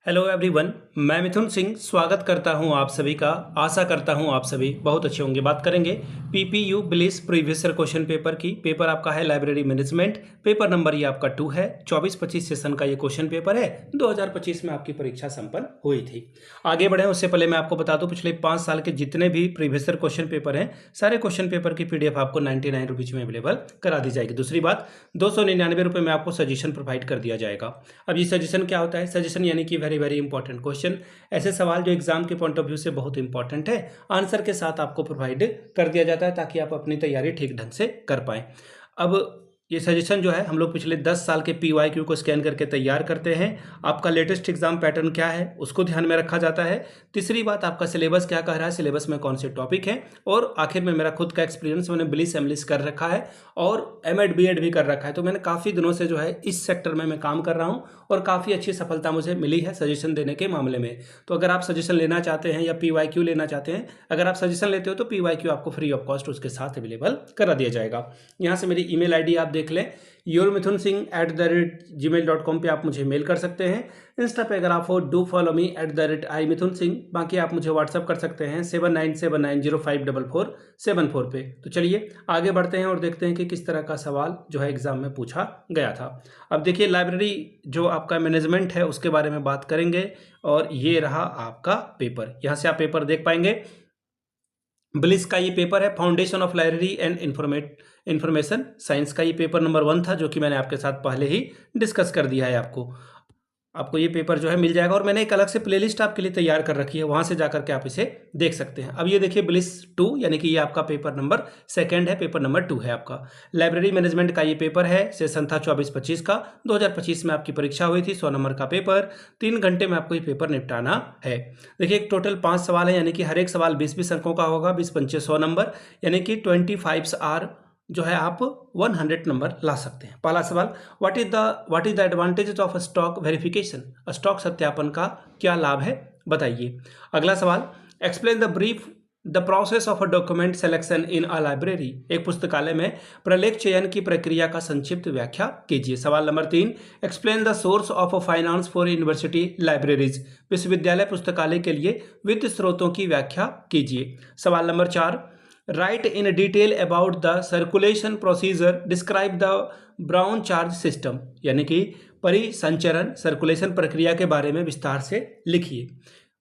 Hello everyone, मैं मिथुन सिंह स्वागत करता हूं आप सभी का। आशा करता हूं आप सभी बहुत अच्छे होंगे। बात करेंगे PPU BLIS previous year question paper की। पेपर आपका है लाइब्रेरी मैनेजमेंट। पेपर नंबर ये आपका 2 है। 24-25 सेशन का ये क्वेश्चन पेपर है। 2025 में आपकी परीक्षा संपन्न हुई थी। आगे बढ़े उससे पहले मैं आपको बता दूं, पिछले 5 साल के जितने भी प्रीवियस ईयर क्वेश्चन पेपर हैं, सारे क्वेश्चन पेपर की पीडीएफ आपको 99 रुपीज़ में अवेलेबल करा दी जाएगी। दूसरी बात, 299 रुपये में आपको सजेशन प्रोवाइड कर दिया जाएगा। अब ये सजेशन क्या होता है? सजेशन यानी कि वेरी वेरी इंपॉर्टेंट क्वेश्चन, ऐसे सवाल जो एग्जाम के पॉइंट ऑफ व्यू से बहुत इंपॉर्टेंट है, आंसर के साथ आपको प्रोवाइड कर दिया जाता है ताकि आप अपनी तैयारी ठीक ढंग से कर पाएं। अब ये सजेशन जो है, हम लोग पिछले 10 साल के PYQ को स्कैन करके तैयार करते हैं। आपका लेटेस्ट एग्जाम पैटर्न क्या है उसको ध्यान में रखा जाता है। तीसरी बात, आपका सिलेबस क्या कह रहा है, सिलेबस में कौन से टॉपिक हैं, और आखिर में मेरा खुद का एक्सपीरियंस, मैंने बिलिस एमलिस कर रखा है और एमएड बीएड भी कर रखा है, तो मैंने काफ़ी दिनों से जो है इस सेक्टर में मैं काम कर रहा हूँ और काफ़ी अच्छी सफलता मुझे मिली है सजेशन देने के मामले में। तो अगर आप सजेशन लेना चाहते हैं या PYQ लेना चाहते हैं, अगर आप सजेशन लेते हो तो PYQ आपको फ्री ऑफ कॉस्ट उसके साथ अवेलेबल करा दिया जाएगा। यहाँ से मेरी ईमेल आईडी आप देख लें, yourmithunsinh@gmail.com पे आप मुझे मेल कर सकते हैं। इंस्टा पे अगर आप हो, डू फॉलो मी @imithunsingh। बाकी आप मुझे व्हाट्सअप कर सकते हैं 7979054474 पे। तो चलिए आगे बढ़ते हैं और देखते हैं कि किस तरह का सवाल जो है एग्जाम में पूछा गया था। अब देखिए, लाइब्रेरी जो आपका मैनेजमेंट है उसके बारे में बात करेंगे, और ये रहा आपका पेपर। यहाँ से आप पेपर देख पाएंगे। बिलिस का ये पेपर है, foundation of library and information science का ये पेपर नंबर 1 था, जो कि मैंने आपके साथ पहले ही डिस्कस कर दिया है। आपको ये पेपर जो है मिल जाएगा, और मैंने एक अलग से प्लेलिस्ट आपके लिए तैयार कर रखी है, वहां से जाकर के आप इसे देख सकते हैं। अब ये देखिए, बिलिस 2 यानी कि ये आपका पेपर नंबर 2 है, पेपर नंबर 2 है आपका। लाइब्रेरी मैनेजमेंट का ये पेपर है, सेशन था 24-25 का। 2025 में आपकी परीक्षा हुई थी, 100 नंबर का पेपर। 3 घंटे में आपको ये पेपर निपटाना है। देखिए, टोटल 5 सवाल है, यानी कि हर एक सवाल 20-20 अंकों का होगा। 20-25 100 नंबर, यानी कि 25 आर जो है आप 100 नंबर ला सकते हैं। पहला सवाल, what is the advantages of stock verification? Stock सत्यापन का क्या लाभ है, बताइए। अगला सवाल, explain the process of a document selection in a library. एक पुस्तकालय में प्रलेख चयन की प्रक्रिया का संक्षिप्त व्याख्या कीजिए। सवाल number 3, explain the source of finance for university libraries. विश्वविद्यालय पुस्तकालय के लिए वित्त स्रोतों की व्याख्या कीजिए। सवाल number 4, right in detail about the circulation procedure, describe the brown charge system. यानी कि परिसंचरण सर्कुलेशन प्रक्रिया के बारे में विस्तार से लिखिए।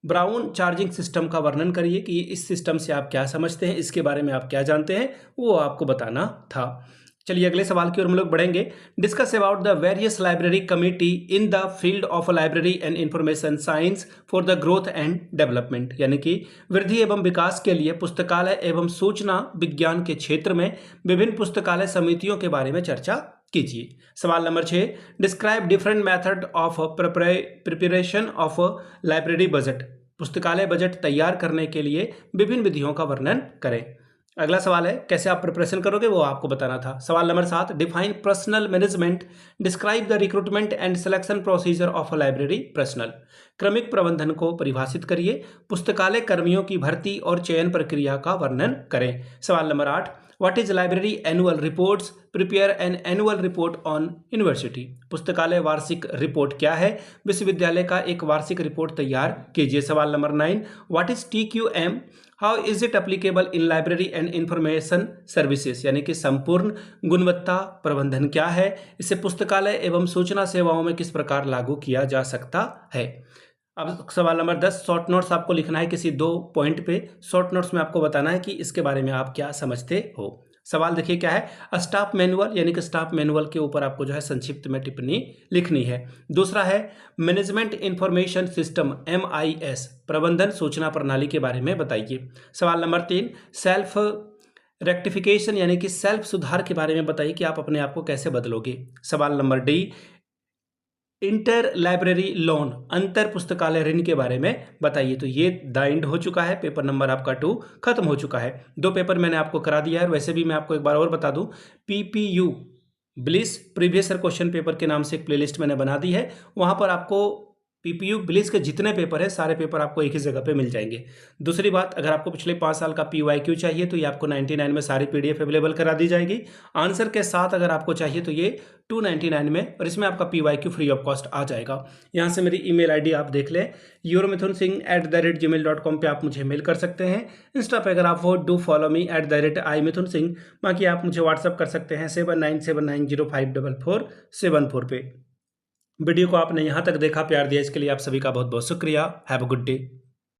ब्राउन चार्जिंग सिस्टम का वर्णन करिए कि इस सिस्टम से आप क्या समझते हैं, इसके बारे में आप क्या जानते हैं, वो आपको बताना था। चलिए अगले सवाल की ओर हम लोग बढ़ेंगे। Discuss about the various library committee in the field of library and information science for the growth and development. यानी कि वृद्धि एवं विकास के लिए पुस्तकालय एवं सूचना विज्ञान के क्षेत्र में विभिन्न पुस्तकालय समितियों के बारे में चर्चा कीजिए। सवाल number 6, describe different method of preparation of library budget. पुस्तकालय बजट तैयार करने के लिए विभिन्न विधियों का वर्णन करें। अगला सवाल है, कैसे आप प्रिपरेशन करोगे वो आपको बताना था। सवाल number 7, define personal management, describe the recruitment and selection procedure of a library personal. क्रमिक प्रबंधन को परिभाषित करिए। पुस्तकालय कर्मियों की भर्ती और चयन प्रक्रिया का वर्णन करें। सवाल number 8, what is library annual reports, prepare an annual report on university. पुस्तकालय वार्षिक रिपोर्ट क्या है, विश्वविद्यालय का एक वार्षिक रिपोर्ट तैयार कीजिए। सवाल number 9, what is TQM, how is it applicable in library and information services. यानी कि संपूर्ण गुणवत्ता प्रबंधन क्या है, इसे पुस्तकालय एवं सूचना सेवाओं में किस प्रकार लागू किया जा सकता है। अब सवाल नंबर 10, शॉर्ट नोट्स आपको लिखना है किसी 2 पॉइंट पे। शॉर्ट नोट्स में आपको बताना है कि इसके बारे में आप क्या समझते हो। सवाल देखिए क्या है, स्टाफ मैनुअल, यानी कि स्टाफ मैनुअल के ऊपर आपको जो है संक्षिप्त में टिप्पणी लिखनी है। दूसरा है मैनेजमेंट इंफॉर्मेशन सिस्टम MIS, प्रबंधन सूचना प्रणाली के बारे में बताइए। सवाल नंबर 3, सेल्फ रेक्टिफिकेशन यानी कि सेल्फ सुधार के बारे में बताइए कि आप अपने आप को कैसे बदलोगे। सवाल number D, inter library loan, अंतर पुस्तकालय ऋण के बारे में बताइए। तो ये द एंड हो चुका है, पेपर नंबर आपका 2 खत्म हो चुका है। 2 पेपर मैंने आपको करा दिया है। वैसे भी मैं आपको एक बार और बता दूं, PPU BLIS previous year question paper के नाम से एक प्लेलिस्ट मैंने बना दी है, वहां पर आपको पीपीयू बिलिस के जितने पेपर है सारे पेपर आपको एक ही जगह पे मिल जाएंगे। दूसरी बात, अगर आपको पिछले 5 साल का पीवाईक्यू चाहिए तो ये आपको 99 में सारी पीडीएफ अवेलेबल करा दी जाएगी। आंसर के साथ अगर आपको चाहिए तो ये 299 में, और इसमें आपका पीवाईक्यू फ्री ऑफ कॉस्ट आ जाएगा। यहाँ से मेरी ईमेल आईडी आप देख लें, yourmithunsingh@gmail.com पे आप मुझे मेल कर सकते हैं। इंस्टा पे अगर आप हो डू फॉलो मी @imithunsingh। बाकी आप मुझे व्हाट्सअप कर सकते हैं 7979054474 पे। वीडियो को आपने यहाँ तक देखा, प्यार दिया, इसके लिए आप सभी का बहुत बहुत शुक्रिया। Have a good day.